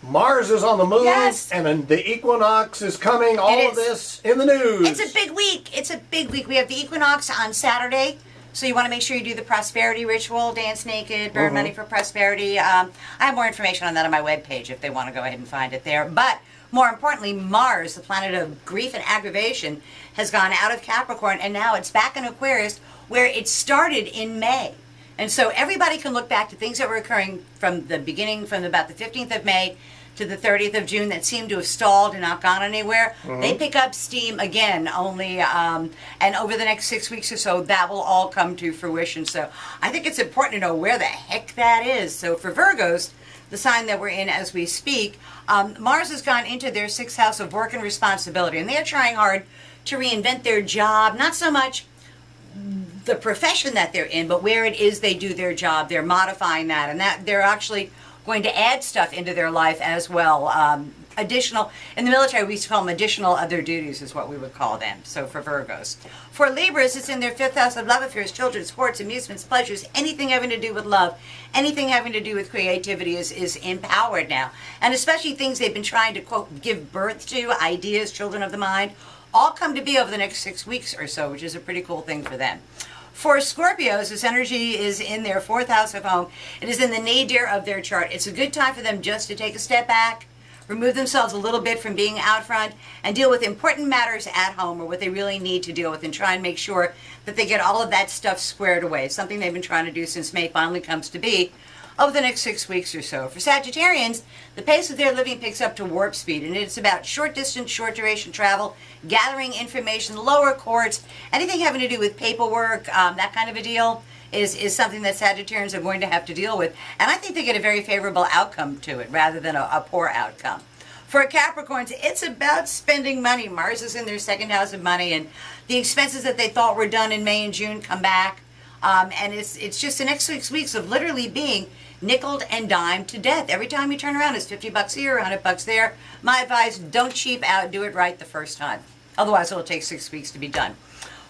Mars is on the moon, Yes. and then the equinox is coming. All of this in the news. It's a big week. It's a big week. We have the equinox on Saturday. So you want to make sure you do the prosperity ritual, dance naked, burn money for prosperity. I have more information on that on my webpage if they want to go ahead and find it there. But more importantly, Mars, the planet of grief and aggravation, has gone out of Capricorn, and now it's back in Aquarius, where it started in May. And so everybody can look back to things that were occurring from the beginning, from about the 15th of May to the 30th of June, that seemed to have stalled and not gone anywhere. They pick up steam again, only, and over the next 6 weeks or so, that will all come to fruition. So I think it's important to know where the heck that is. So for Virgos, the sign that we're in as we speak, Mars has gone into their 6th house of work and responsibility, and they're trying hard to reinvent their job, not so much the profession that they're in, but where it is they do their job. They're modifying that, and that they're actually going to add stuff into their life as well. Additional, in the military we used to call them additional other duties is what we would call them, so for Virgos. For Libras, it's in their 5th house of love affairs, children, sports, amusements, pleasures, anything having to do with love, anything having to do with creativity is empowered now. And especially things they've been trying to, quote, give birth to, ideas, children of the mind, all come to be over the next 6 weeks or so, which is a pretty cool thing for them. For Scorpios, this energy is in their 4th house of home. It is in the nadir of their chart. It's a good time for them just to take a step back, remove themselves a little bit from being out front, and deal with important matters at home, or what they really need to deal with, and try and make sure that they get all of that stuff squared away. It's something they've been trying to do since May finally comes to be over the next 6 weeks or so. For Sagittarians, the pace of their living picks up to warp speed, and it's about short distance, short duration travel, gathering information, lower courts, anything having to do with paperwork, that kind of a deal is something that Sagittarians are going to have to deal with. And I think they get a very favorable outcome to it rather than a poor outcome. For Capricorns, it's about spending money. Mars is in their 2nd house of money, and the expenses that they thought were done in May and June come back. And it's just the next 6 weeks of literally being nickeled and dimed to death. Every time you turn around, it's $50 here, $100 there. My advice, don't cheap out, do it right the first time. Otherwise, it'll take 6 weeks to be done.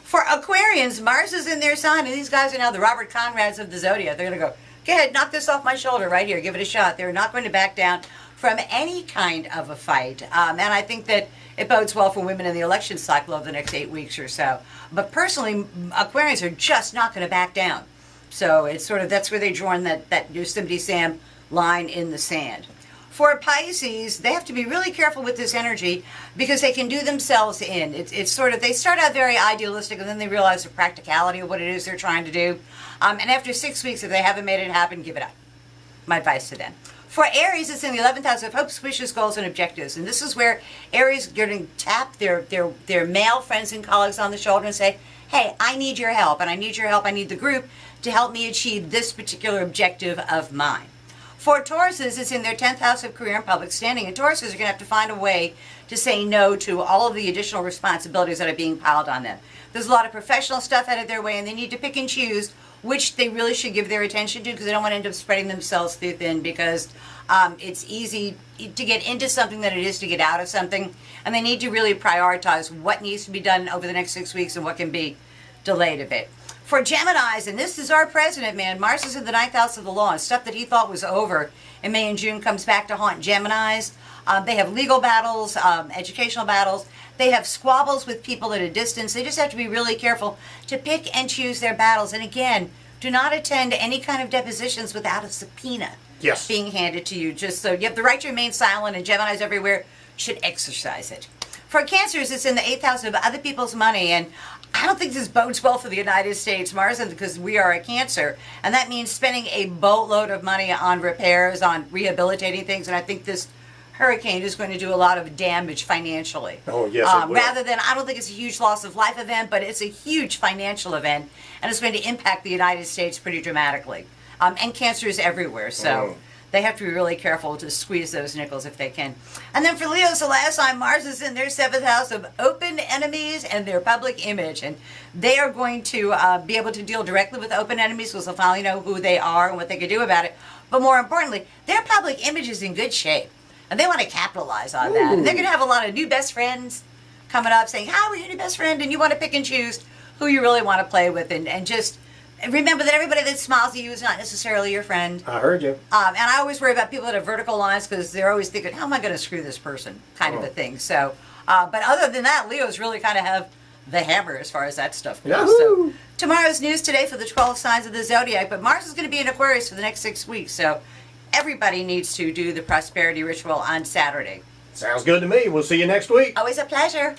For Aquarians, Mars is in their sign, and these guys are now the Robert Conrads of the Zodiac. They're going to go ahead, knock this off my shoulder right here, give it a shot. They're not going to back down from any kind of a fight. And I think that it bodes well for women in the election cycle over the next 8 weeks or so. But personally, Aquarians are just not going to back down. So it's sort of, that's where they draw in that Yosemite Sam line in the sand. For Pisces, they have to be really careful with this energy because they can do themselves in. It's sort of, they start out very idealistic and then they realize the practicality of what it is they're trying to do. And after 6 weeks, if they haven't made it happen, give it up. My advice to them. For Aries, it's in the 11th house of hopes, wishes, goals, and objectives. And this is where Aries are going to tap their male friends and colleagues on the shoulder and say, hey, I need your help, and I need your help, I need the group to help me achieve this particular objective of mine. For Tauruses, it's in their 10th house of career and public standing, and Tauruses are going to have to find a way to say no to all of the additional responsibilities that are being piled on them. There's a lot of professional stuff headed their way, and they need to pick and choose which they really should give their attention to, because they don't want to end up spreading themselves too thin, because it's easy to get into something than it is to get out of something, and they need to really prioritize what needs to be done over the next 6 weeks and what can be delayed a bit. For Geminis, and this is our president, man, Mars is in the 9th house of the law, and stuff that he thought was over in May and June comes back to haunt Geminis. They have legal battles, educational battles. They have squabbles with people at a distance. They just have to be really careful to pick and choose their battles. And again, do not attend any kind of depositions without a subpoena being handed to you. Just so you have the right to remain silent, and Geminis everywhere should exercise it. For Cancers, it's in the 8th house of other people's money, and I don't think this bodes well for the United States, Mars, because we are a Cancer, and that means spending a boatload of money on repairs, on rehabilitating things, and I think this hurricane is going to do a lot of damage financially. Oh, yes, it will. Rather than, I don't think it's a huge loss of life event, but it's a huge financial event, and it's going to impact the United States pretty dramatically. And Cancer is everywhere, so they have to be really careful to squeeze those nickels if they can. And then for Leos, the last time, Mars is in their 7th house of open enemies and their public image. And they are going to be able to deal directly with open enemies because they'll finally know who they are and what they can do about it. But more importantly, their public image is in good shape. And they want to capitalize on that. And they're going to have a lot of new best friends coming up saying, how are you your new best friend? And you want to pick and choose who you really want to play with and just remember that everybody that smiles at you is not necessarily your friend. I heard you. And I always worry about people that have vertical lines because they're always thinking, how am I going to screw this person? Kind of a thing. So, but other than that, Leos really kind of have the hammer as far as that stuff goes. Yahoo! So, tomorrow's news today for the 12 signs of the zodiac, but Mars is going to be in Aquarius for the next 6 weeks. So, everybody needs to do the prosperity ritual on Saturday. Sounds good to me. We'll see you next week. Always a pleasure.